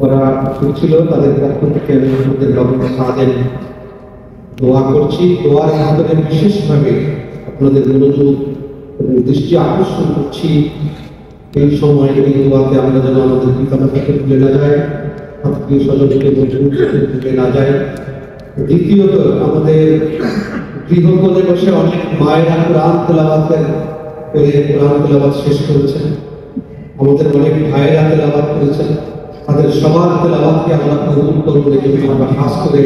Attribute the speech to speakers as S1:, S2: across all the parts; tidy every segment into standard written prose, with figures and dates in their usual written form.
S1: ওরা ছিল তাদের পক্ষ থেকে আমাদের দোয়া করছি। দোয়ার ভিতরে বিশেষভাবে আপনাদের মনোযোগ এবং দৃষ্টি আকর্ষণ করছি এই সময় এই দোয়াতে আমরা যেন আমাদের পিতামাতাকে ভুলে না যায়, আত্মীয় স্বজনকে ভুলে না যায়। দ্বিতীয়ত, আমাদের গৃহকোণে বসে অনেক মায়েরা কোরআন তেলাওয়াত শেষ করেছেন, আমাদের অনেক ভাইয়েরা তেলাওয়াত করেছেন, তাদের সবার তেলাওয়াতকে আমরা কবুল করব, আমরা খাস করে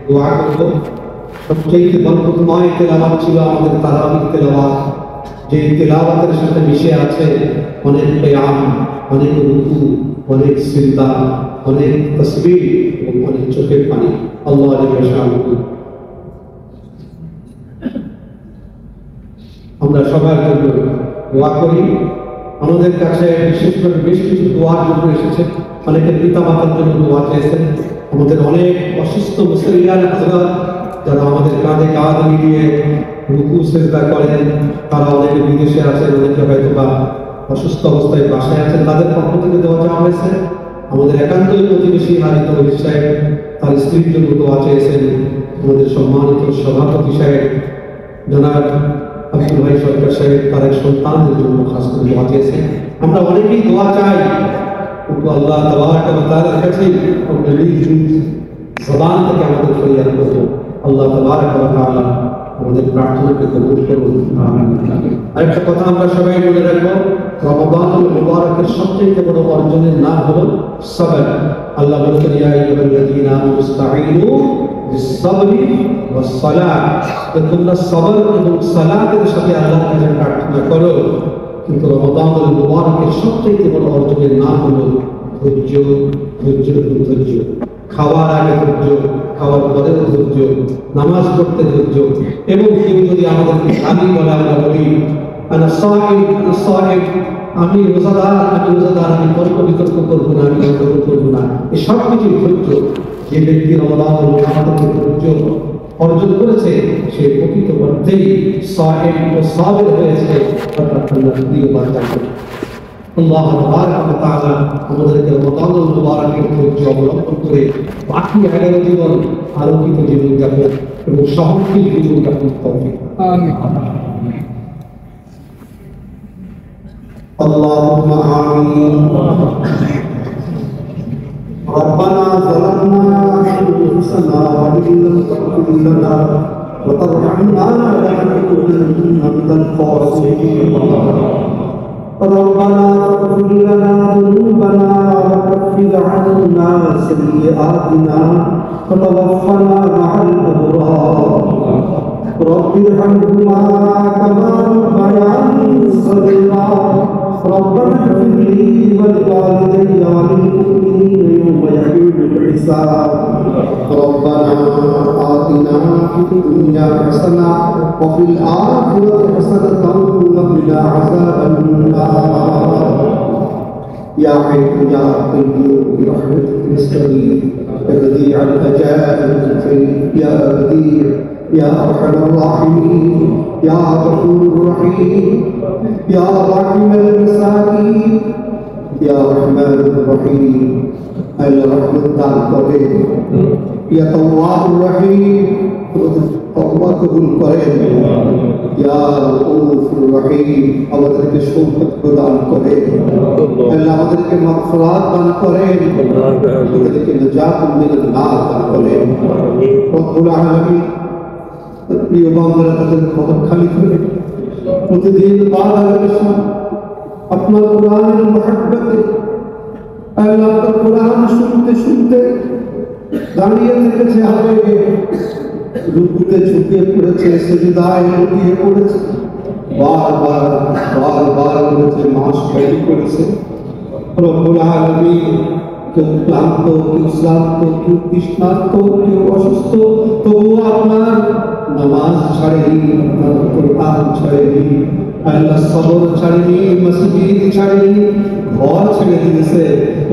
S1: দোয়া করব। সবচেয়ে বরকতময় তেলাওয়াত ছিল আমাদের তারাবির তেলাওয়াত, যে তেলাওয়াতের সাথে মিশে আছে অনেক কিয়াম, অনেক রুকু, অনেক সিজদা, অনেক তাসবিহ এবং অনেক চোখের পানি। আল্লাহ আমরা সবার জন্য দোয়া করি। আমাদের কাছে বিশেষ করে বেশ কিছু দোয়ার জন্য এসেছে, অনেকের পিতা মাতার জন্য দোয়া চেয়েছেন। আমাদের অনেক অসুস্থ মুসলিয়ান হাজরাত যারা আমাদের কাঁধে কাঁধ মিলিয়ে রুকু সিজদা করেন, তারা অনেকে বিদেশে আছেন, অনেকে হয়তো বা অসুস্থ অবস্থায় বাসায় আছেন, তাদের পক্ষ থেকে দোয়া চাওয়া হয়েছে। আমাদের একান্তই প্রতিবেশী হারিত সাহেব তার স্ত্রীর জন্য দোয়া চেয়েছেন। আমাদের সম্মানিত সভাপতি সাহেব জনাব আব্দুল ভাই সরকার সাহেব তার এক সন্তানদের জন্য খাস করে দোয়া চেয়েছেন। আমরা অনেকেই দোয়া চাই, কিন্তু আল্লাহ তাবারক ওয়া তাআলার কাছে আমরা নিজ জবান থেকে আমাদের ফরিয়াদ করব। আল্লাহ তাবারক ওয়া তাআলা আমাদের প্রার্থনাকে কবুল করুন। আরেকটা কথা আমরা সবাই মনে রাখবো, রমাদানুল মুবারকের সবচেয়ে বড় অর্জনের নাম হলো সবর। আল্লাহ বলেছেন, ইয়া আইয়ুহাল্লাযীনা আমানু ইসতাঈনু বিস-সাবরি ওয়াস-সালাহ, তোমরা সবর এবং সালাতের সাথে আল্লাহর কাছে প্রার্থনা করো। কিন্তু রমাদানুল মুবারকের সবচেয়ে বড় অর্জনের নাম হলো ধৈর্য, ধৈর্য, ধৈর্য। খাওয়ার আগে ধৈর্য, খাওয়ার পরে ধৈর্য, নামাজ পড়তে ধৈর্য। এবং কেউ যদি আমাদেরকে খালি বলে, আমরা বলি আমি রোজাদার, আমি তর্ক বিতর্ক করবো না, আমি গল্প করবো না, এই সব কিছু ধৈর্য। যে ব্যক্তি রমাদানুল মুবারকে ধৈর্য অর্জন করেছে, সে প্রকৃত অর্থেই সায়েম ও সাবির হয়েছে, অর্থাৎ আল্লাহর প্রিয় বান্দা। আল্লাহ তাবারক ওয়া তাআলা আমাদেরকে রমাদানুল মুবারকের ধৈর্য অবলম্বন করে বাকি 11 জীবন আলোকিত জীবন যাপন এবং সহনশীল জীবন যাপন তৌফিক। আমিন। اللهم آمين. ربنا ظلمنا أنفسنا وإن لم تغفر لنا وترحمنا لنكونن من الخاسرين. ربنا اغفر لنا ذنوبنا وكفر عنا سيئاتنا وتوفنا مع الأبرار. رب ارحمهما كما ربياني صغيرا. ربنا اغفر لي ولوالدي وللمؤمنين يوم يقوم الحساب. ربنا آتنا في الدنيا حسنة وفي الآخرة حسنة وقنا عذاب النار. يا حي يا قيوم برحمتك نستغيث يا بديع العجائب يا بديع يا أرحم الراحمين يا غفور رحيم يا راحم المساكين يا رحمن الرحيم. الرحمة দান করে, ইয়া তাওয়াবুর রহিম, তওবা কবুল করেন। ইয়া রাউফুর রহিম, আমাদেরকে সৌভাগ্য দান করেন। আল্লাহ আমাদেরকে মাগফিরাত দান করেন, আমাদেরকে নাজাত মিনান নার দান করেন। রব্বুল আলামিন প্রিয় বান্দারা তাদের খবর খালি করে প্রতিদিন আপনার কোরআনের মহব্বতে আল্লাহ আপনার কোরআন শুনতে শুনতে দাঁড়িয়ে থেকেছে, আবেগে রুকুতে ঝুঁকিয়ে পড়েছে, সিজদায় লুটিয়ে পড়েছে, বারবার করেছে, মাস তৈরি করেছে। রব্বুল আলামিন কেউ ক্লান্ত, কেউ শ্রান্ত, কেউ তৃষ্ণার্ত, কেউ অসুস্থ, তবুও আপনার নামাজ ছাড়েনি, আপনার কোরআন ছাড়েনি, আল্লাহ সবর ছাড়েনি, মসজিদ ছাড়েনি, ঘর ছেড়ে দিয়েছে।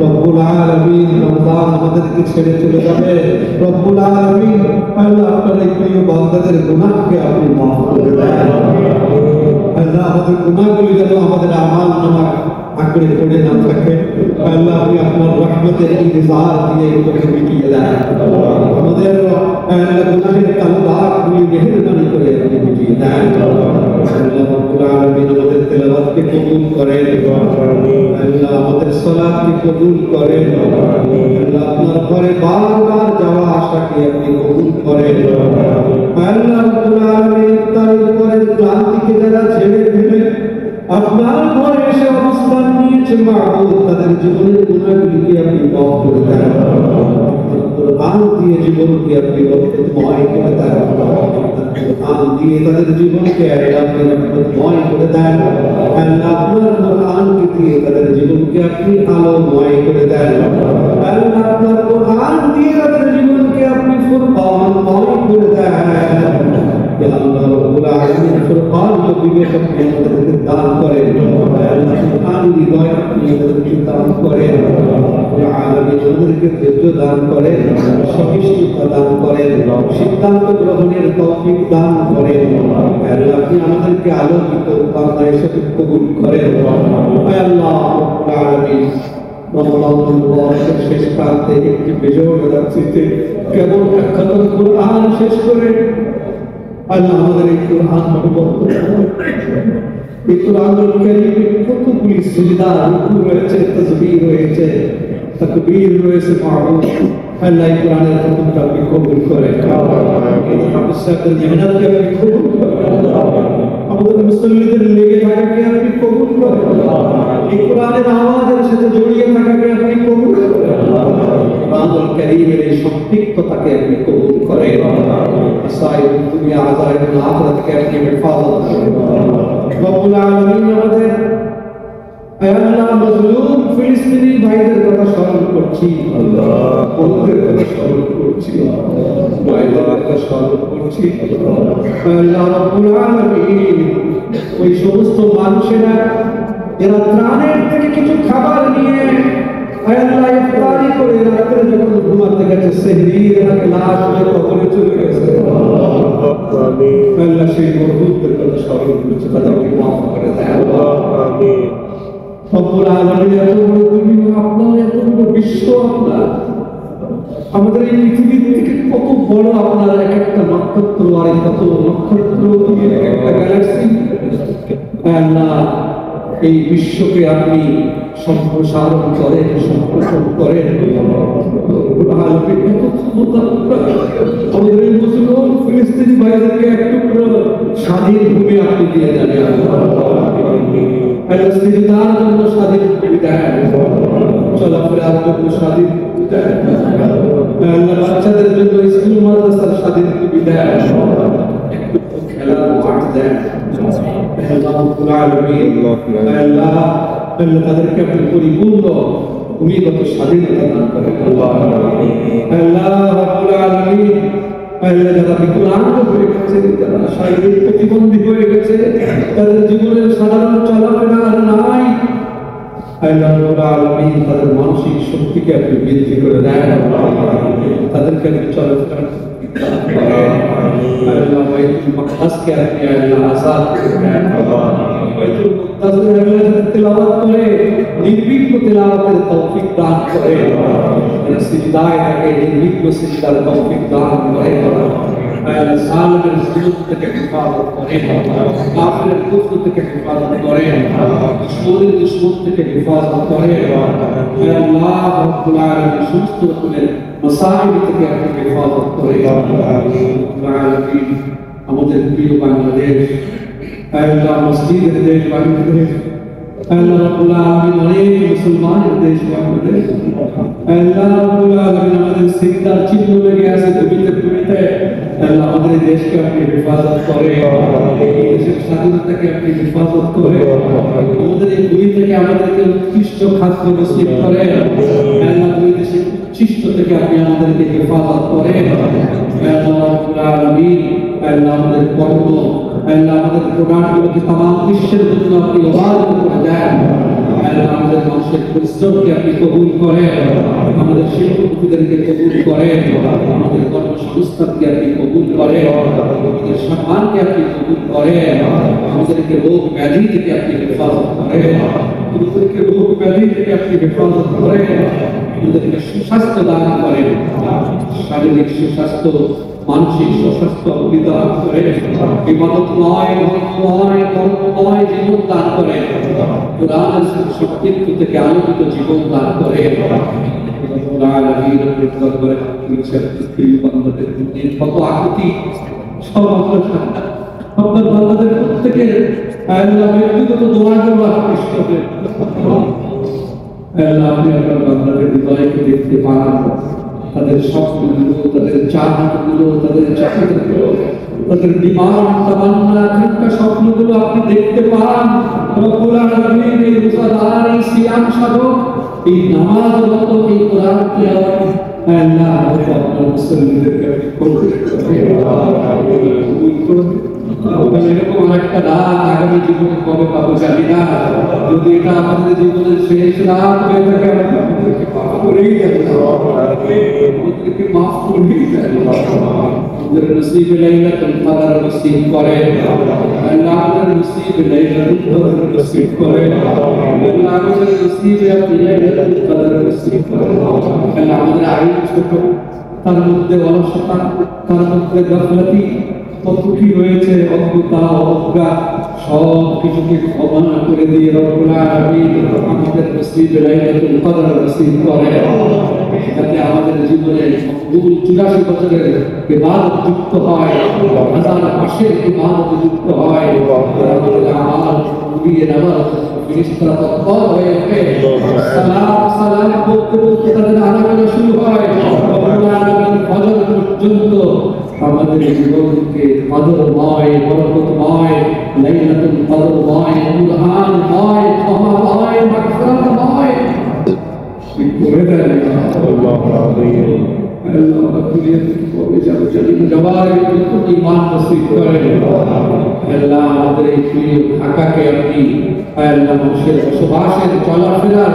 S1: রব্বুল আলামিন রমজান আমাদেরকে ছেড়ে চলে যাবে। রব্বুল আলামিন আল্লাহ আপনার এই প্রিয় বান্দাদের গুনাহকে আপনি মাফ করে দেন। আল্লাহ আমাদের গুনাহগুলি যেন আমাদের আমাল নামা আঁকড়ে পড়ে না থাকে। আল্লাহ আপনি আপনার রহমতের ইনতিজার দিয়ে এগুলোকে মিটিয়ে দেন। আমাদের আল্লাহ গুনাহের কালো দাগগুলি মেহেরবানি করে আপনি মিটিয়ে দেন। আল্লাহ রাব্বুল আলামিন আমাদের তেলাওয়াতকে কবুল করেন। আল্লাহ আমাদের সালাতকে কবুল করেন। আল্লাহ আপনার ঘরে বারবার যাওয়া আসাকে আপনি কবুল করেন। আল্লাহ রাব্বুল আলামিন তার উপরে ক্লান্তিকে যারা ছেড়ে দিলেন আপনার ঘরে এসে অবস্থান নিয়েছে মাবুদ, তাদের জীবনের গুনাহগুলিকে আপনি মাফ করে দেন। কোরআন দিয়ে জীবনকে আপনি বরকতময় করে দেন। কোরআন দিয়ে তাদের জীবনকে আপনি রহমতময় করে দেন। আল্লাহ আপনার কোরআনকে দিয়ে তাদের জীবনকে আপনি আলোময় করে দেন। আল্লাহ আপনার কোরআন দিয়ে তাদের জীবনকে আপনি ফুরকানময় করে দেন। আল্লাহ রাব্বুল আলামিন ফুরকান বিবেক আপনি আমাদেরকে দান করেন। আল্লাহ ফুরকান হৃদয় আপনি আমাদেরকে দান করেন। আল্লাহ আলামিন আমাদেরকে ধৈর্য দান করেন, সহিষ্ণুতা দান করেন, সিদ্ধান্ত গ্রহণের তৌফিক দান করেন। আল্লাহ আপনি আমাদেরকে আলোকিত বান্দা হিসেবে কবুল করেন। আল্লাহ রাব্বুল আলামিন রমজানুল মুবারকের শেষ প্রান্তে একটি বেজোড় রাত্রিতে কেবল খতম কোরআন শেষ করে আল্লাহ আমাদের এই কোরআন মহব্বত এই কোরআনুল কারীমে কতগুলি সিজদা রুকু রয়েছে, তাসবিহ রয়েছে, তাকবীর রয়েছে। মাবুদ আল্লাহ এই কোরআনের খতমটা আপনি কবুল করেন। এই হাফেজদের মেহনতকে আপনি কবুল করেন। আমাদের মুসল্লিদের লেগে থাকাকে আপনি কবুল করেন। এই কোরআনের আওয়াজের সাথে জড়িয়ে থাকাকে আপনি কবুল করেন। কোরআনুল কারীমের এই সম্পৃক্ততাকে আপনি কবুল করেন। আসাইব দুনিয়া আযাব আখিরাতকে আপনি হেফাজত করেন। রব্বুল আলামিন আমাদের আল্লাহ মজলুম ফিলিস্তিনি ভাইদের কথা স্মরণ করছি। আল্লাহ ওদের কথা স্মরণ করছি। ভাইদের কথা স্মরণ করছি। আল্লাহ রব্বুল আলামিন ওই সমস্ত মানুষেরা যারা ত্রাণের থেকে কিছু খাবার নিয়ে আল্লাহ ইফতারি করে রাতে যখন ঘুমাতে গেছে সেহরির আগে লাশ হয়ে কবরে চলে গেছে। আল্লাহ সেই মরহুমদের কথা স্মরণ করছে, তাদেরকে মাফ করে দেয়। আমিন। রব্বুল আলামিন এত বড় দুনিয়া আপনার, এত বড় বিশ্ব আপনার, আমাদের এই পৃথিবীর থেকে কত বড় আপনার এক একটা নক্ষত্র আর কত নক্ষত্র দিয়ে একটা গ্যালাক্সি। আল্লাহ এই বিশ্বকে আপনি সম্প্রসারণ করেন, সম্প্রসারণ করেন। আমাদের এই মুসলমান ফিলিস্তিনি ভাইদেরকে এক টুকরো স্বাধীন ভূমি আপনি দিয়ে দেন। সিজদার জন্য স্বাধীন ভূমি দেন, চলাফেরার জন্য স্বাধীন ভূমি দেন, বাচ্চাদের জন্য স্কুল মাদ্রাসার স্বাধীন ভূমি দেন, খেলার মাঠ দেন। আল্লাহ তাদেরকে আপনি পরিপূর্ণ ভূমিগত স্বাধীনতা দান করেন। আল্লাহ রাব্বুল আলামিন যারা বিকলাঙ্গ হয়ে গেছে, যারা শারীরিক প্রতিবন্ধী হয়ে গেছে, তাদের জীবনের সাধারণ চলাফেরা আর নাই, আল্লাহ রাব্বুল আলামিন তাদের মানসিক শক্তিকে আপনি বৃদ্ধি করে দেন। তাদেরকে আপনি চলাফেরা মাকদাসকে আপনি আল্লাহ আযাদ করে দেন। বাইতুল মুকদ্দাসের আল্লাহ তিলাওয়াত করে নির্বিঘ্ন তিলাওয়াতের তৌফিক দান করেন। সিজদায় থেকে নির্বিঘ্ন সিজদার তৌফিক দান করেন। আল্লাহ সালেমের সুজুদ থেকে হেফাজত করেন, কাফিরের কুফর থেকে হেফাজত করেন, দুশমনের দুশমন থেকে হেফাজত করেন। আল্লাহ রাব্বুল আলামিন সমস্ত রকমের মাসাইব থেকে আপনি হেফাজত করেন। আলামিন আমাদের প্রিয় বাংলাদেশ, আল্লাহ মসজিদের দেশ বাংলাদেশ, আল্লাহ রাব্বুল আলামিন অনেক মুসলমানের দেশ বাংলাদেশ, আল্লাহ রাব্বুল আলামিন আমাদের সিজদার চিহ্ন লেগে আছে জমিতে জমিতে। আল্লাহ আমাদের দেশকে আপনি হেফাজত করে, এই দেশের স্বাধীনতাকে আপনি হেফাজত করে, আমাদের এই ভূমি থেকে আমাদেরকে উৎকৃষ্ট খাদ্য নসিব করে। আল্লাহ দুই দেশের উচ্ছিষ্ট থেকে আপনি আমাদেরকে হেফাজত করে। আল্লাহ রাব্বুল আলামিন আল্লাহ আমাদের কর্ম, আল্লাহ আমাদের প্রোগ্রামগুলোকে তামাম বিশ্বের জন্য আপনি উদাহরণ করে দেন। আমাদের মানুষের পরিশ্রমকে আপনি কবুল করেন, আমাদের শিল্পপতিদেরকে কবুল করেন, আমাদের কর্মসংস্থানকে আপনি কবুল করেন, আমাদের সম্মানকে আপনি কবুল করেন, আমাদেরকে রোগ ব্যাধি থেকে আপনি হেফাজত করেন, আমাদেরকে রোগ ব্যাধি থেকে আপনি হেফাজত করেন, আমাদেরকে সুস্বাস্থ্য দান করেন, শারীরিক সুস্বাস্থ্য, মানসিক সুস্বাস্থ্য আপনি দান করেন, ইবাদতময়, ধর্মময়, কর্মময় জীবন দান করেন, কোরআনের সত্যিত্ব থেকে আলোকিত জীবন দান করেন। কত আকুতি সব আপনার বান্দাদের প্রত্যেকের ব্যক্তিগত দোয়াগুলো আপনি করেন। আপনি আপনার বান্দাদের হৃদয়কে দেখতে পান, তাদের স্বপ্নগুলো, তাদের চাহনাগুলো, তাদের চাহিদাগুলো, তাদের ডিমান্ড, তামান্না, আকাঙ্ক্ষা, স্বপ্নগুলো আপনি দেখতে পান। রব্বুল আলামিন এই রোজাদার, এই সিয়াম সাধক, এই নামাজরত, এই কোরআন তিলাওয়াত, আল্লাহ আপনার মুসলিমদেরকে কবুল করুন। এরকম একটা রাত আগামী জীবনে কবে পাবো জানি না, যদি এটা আমাদের জীবনের শেষ রাত হয়ে থাকে আমাদেরকে মাফ করেই যাবে, আমাদেরকে মাফ করেই যাবে। আমাদের নসিবে লাইলাতুল কদর নসিব করেন, আল্লাহ আমাদের নসিবে লাইলাতুল কদর নসিব করেন, আল্লাহ আমাদের নসিবে লাইলাতুল কদর নসিব করেন। আল্লাহ আমাদের আয়ু ছোট, তার মধ্যে অলসতা, তার মধ্যে গাফলাতি কত কি রয়েছে, অজ্ঞতা, অবজ্ঞা, সব কিছুকে ক্ষমা করে দিয়ে রব্বুল আলামিন আমাদের নসিবে লাইলাতুল কদর নসিব করেন, যাতে আমাদের জীবনে 84 বছরের ইবাদত যুক্ত হয়, হাজার মাসের ইবাদত যুক্ত হয়, আমাদের আমল দিয়ে নেওয়ার ফেরেশতারা তৎপর হয়ে ওঠে, সালাম বলতে বলতে তাদের আনাগোনা শুরু হয়, রব্বুল আলামিন ফজর পর্যন্ত আমাদের জীবনকে কদরময়, বরকতময়, লাইলাতুল কদরময়, কুরআনময়, ক্ষমাময়, মাগফিরাতময় করে দেন। আল্লাহু আকবার। আল্লাহ দুনিয়া থেকে কবে যাবো জানি না, যাবার একটু ঈমান নসিব করেন। আল্লাহ আমাদের এই প্রিয় ঢাকাকে আপনি আল্লাহ মানুষের বসবাসের, চলাফেরার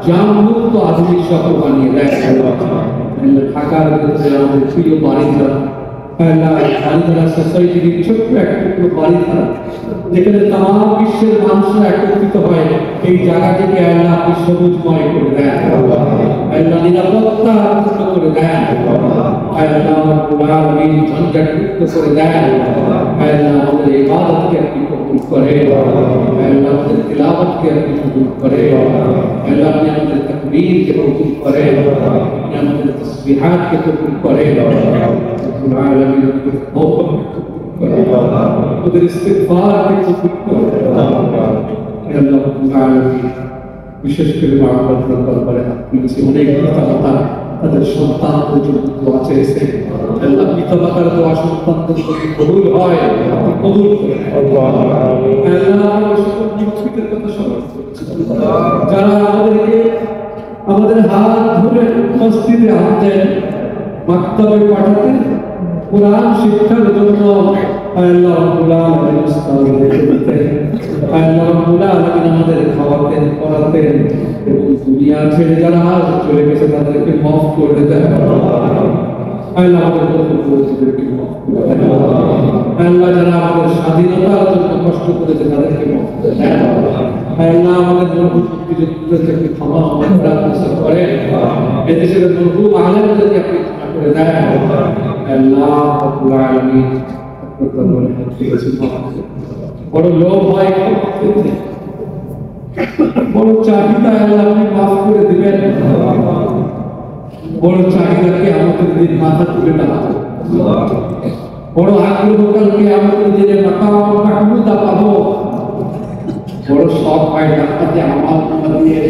S1: জামমুক্ত আধুনিক শহর বানিয়ে দেন। আল্লাহ ঢাকার ভিতরে আমাদের প্রিয় বাড়িঘর, বাড়িধারা সোসাইটির ছোট্ট একটা বাড়িধারা, যেখানে তাম বিশ্বের মানুষরা একত্রিত হয়, এই জায়গাটিকে আল্লাহ আপনি সবুজময় করে দেন, আল্লাহ নিরাপত্তা পূর্ণ করে দেন, আল্লাহ রব্বুল আলামিন ঝঞ্ঝাটমুক্ত করে দেন, আল্লাহ আমাদের ইবাদতকে আপনি কবুল করেন, আল্লাহ আমাদের তিলাওয়াতকে আপনি কবুল করেন, আল্লাহ আপনি আমাদের তাকবীরকে কবুল করেন, আপনি আমাদের তাসবিহাতকে কবুল করেন, রব্বুল আলামিন আমাদের ইস্তিগফারকে কবুল করেন। আল্লাহ রব্বুল আলামিন বিশেষ করে আপনার দরবারে হাত তুলেছি, অনেক পিতামাতা তাদের সন্তানদের জন্য দোয়া চেয়েছে, আল্লাহ পিতামাতার দোয়া সন্তানদের প্রতি কবুল হয়, আপনি কবুল করেন। আল্লাহ আমাদের সকল নিয়মিতের কথা স্মরণ করছি, যারা আমাদের হাত ধরে মসজিদে আনতেন, মাকতাবে পাঠাতেন, কোরআন শিক্ষার জন্য আল্লাহ রাব্বুল আলামিন উস্তাদদেরকে দিতেন, আল্লাহ রাব্বুল আলামিন আমাদের খাওয়াতেন, পড়াতেন, এবং দুনিয়া ছেড়ে যারা চলে গেছে তাদেরকে মাফ করে দেন। আল্লাহ আমাদের পূর্বপুরুষদেরকে মাফ করে দেন। আল্লাহ যারা আমাদের স্বাধীনতার জন্য কষ্ট করেছে তাদেরকে মাফ করে দেন। আল্লাহ আমাদের মুক্তিযুদ্ধদেরকে ক্ষমা করেন, এদেশের মরহুম আলেমদেরকে আপনি ক্ষমা করে দেন। আল্লাহ রাব্বুল আলামিন বড় লোভ হয়, বড় চাহিদা, আল্লাহ আপনি মাফ করে দিবেন। বড় চাহিদাকে আমাদের দিন মাথা তুলে না, বড় আগ্রহ কালকে আমাদের দিনে মাথা মাহমুদা পাবো, বড় শখ হয় ডাক্তারকে আমার দিয়ে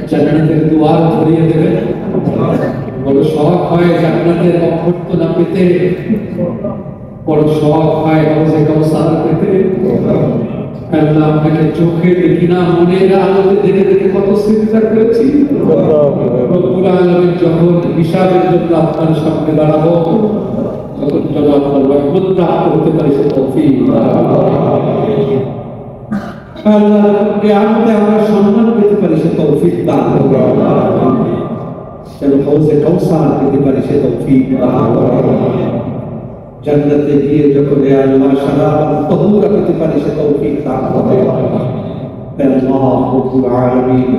S1: জান্নাতের দুয়ার ধরিয়ে দেবেন, বড় শখ হয় জান্নাতের অভ্যর্থনা পেতে, বড় শখ হয় রওজে কাউসার পেতে। আল্লাহ আপনাকে চোখে দেখি না, মনের আলোতে দেখে দেখে কত সিজদা করেছি। রব্বুল আলামিন যখন হিসাবের জন্য আপনার সামনে দাঁড়াবো, তখন যেন আপনার রহমত প্রাপ্ত হতে পারি সে তৌফিক। আল্লাহ কিয়ামতে আমরা সম্মান পেতে পারি সে হাউজে কাউসার পেতে পারি সে তৌফিক দান করেন। জান্নাতে গিয়ে যখন হে আল্লাহ শারাব তাহুরা পেতে পারি সে তৌফিক দান করেন। হে আল্লাহ রব্বুল আলামিন,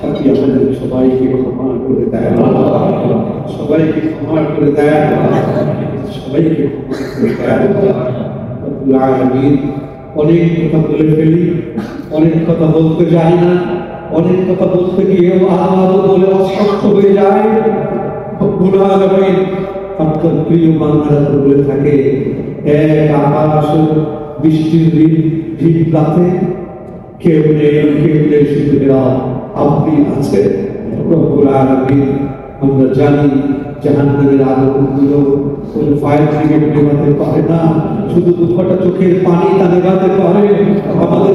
S1: আপনি আমাদের সবাইকে ক্ষমা করে দেন, সবাইকে ক্ষমা করে দেন, সবাইকে ক্ষমা করে দেন রব্বুল আলামিন। অনেক কথা বলে ফেলি, অনেক কথা বলতে যাই না, অনেক কথা বলতে গিয়েও আদৌ বলে অসুস্থ হয়ে যায়। রব্বুল আলামিন, আপনার প্রিয় বান্দারা বলে থাকে এক আকাশ বৃষ্টির দিন রাতে কেউ নেই শুধু আপনি আছে রব্বুল আলামিন। আমরা জানি জাহান্নামের আগুনগুলো কোনো ফায়ার ব্রিগেড নেভাতে পারে না, শুধু দুঃখটা চোখের পানি তা নেভাতে পারে। আমাদের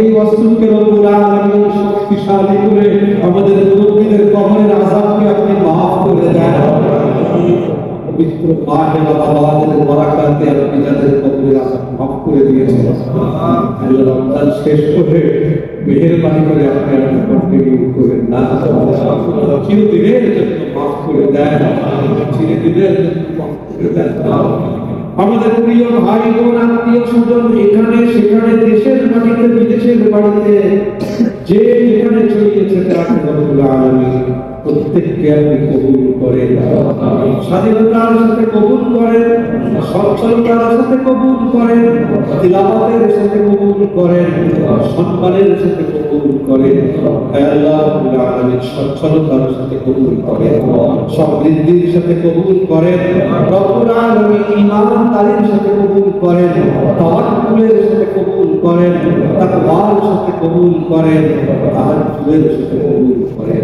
S1: এই অস্ত্রকে রব্বুল আলামিন শক্তিশালী করে আমাদের মুরব্বিদের কবরের আযাবকে আপনি মাফ করে দেন। পবিত্র পাঠে বাবাদের বরাকাতে আপনি যাদের কবরের আযাব মাফ করে দিয়েছেন, আল্লাহ রমজান শেষ করে মেহেরবানি করে আপনি কন্টিনিউ করেন না, চিরদিনের জন্য মাফ করে দেন, চিরদিনের জন্য মাফ করে দেন। আমাদের প্রিয় ভাই বোন আত্মীয় স্বজন এখানে সেখানে দেশের মাটিতে বিদেশের বাড়িতে যে যেখানে ছড়িয়েছে তাকে রব্বুল আলামিন প্রত্যেককে আপনি কবুল করেন, স্বাধীনতার সাথে কবুল করেন, সচ্ছলতার সাথে কবুল করেন, তিলাওয়াতের সাথে কবুল করেন, সম্মানের সাথে কবুল করেন। হে আল্লাহ রব্বুল আলামিন, সচ্ছলতার সাথে কবুল করেন, সমৃদ্ধির সাথে কবুল করেন রব্বুল আলামিন, ঈমানদারির সাথে কবুল করেন, তাওয়াক্কুলের সাথে কবুল করেন, তাকওয়ার সাথে কবুল করেন, তাহাজ্জুদের সাথে কবুল করেন।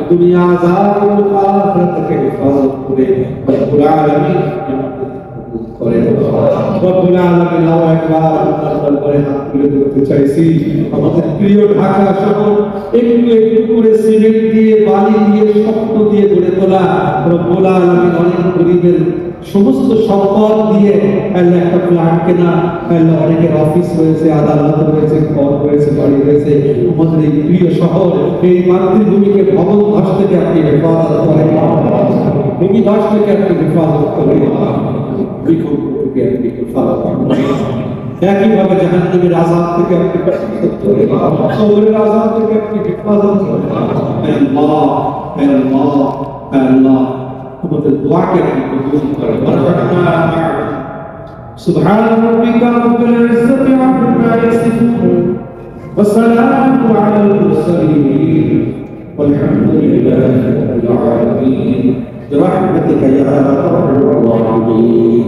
S1: দুনিয়া আযাবুল আখিরাতকে হেফাজত করে রব্বুল আলামিন করেন। রব্বুল আলামিন আল্লাহু আকবার, আপনার দরবারে হাত তুলে ধরতে চাইছি। আমাদের প্রিয় ঢাকা শহর একটু একটু করে সিমেন্ট দিয়ে, বালি দিয়ে, স্বপ্ন দিয়ে গড়ে তোলা রব্বুল আলামিন অনেক গরিবের সমস্ত সম্পদ দিয়ে আল্লাহ একটা ফ্ল্যাট কেনা, আল্লাহ অনেকের অফিস রয়েছে, আদালত রয়েছে, ঘর রয়েছে, বাড়ি রয়েছে। আমাদের এই প্রিয় শহর, এই মাতৃভূমিকে ভবন ধস থেকে আপনি হেফাজত করেন, ভূমি ধস থেকে আপনি হেফাজত করেন, বিক্ষোভ থেকে আপনি হেফাজত করেন। একইভাবে জাহান্নামের আযাব থেকে আপনি হেফাজত করেন, কবরের আযাব থেকে আপনি হেফাজত করেন। আল্লাহ আল্লাহ আল্লাহ, আমাদের দোয়াকে আপনি কবুল করেন। সুবহান রাব্বিকা রাব্বিল ইজ্জাতি আম্মা ইয়াসিফুন ওয়া সালামুন আলাল মুরসালিন ওয়ালহামদুলিল্লাহি রাব্বিল আলামিন বিরহমাতিকা ইয়া আরহামার রাহিমিন।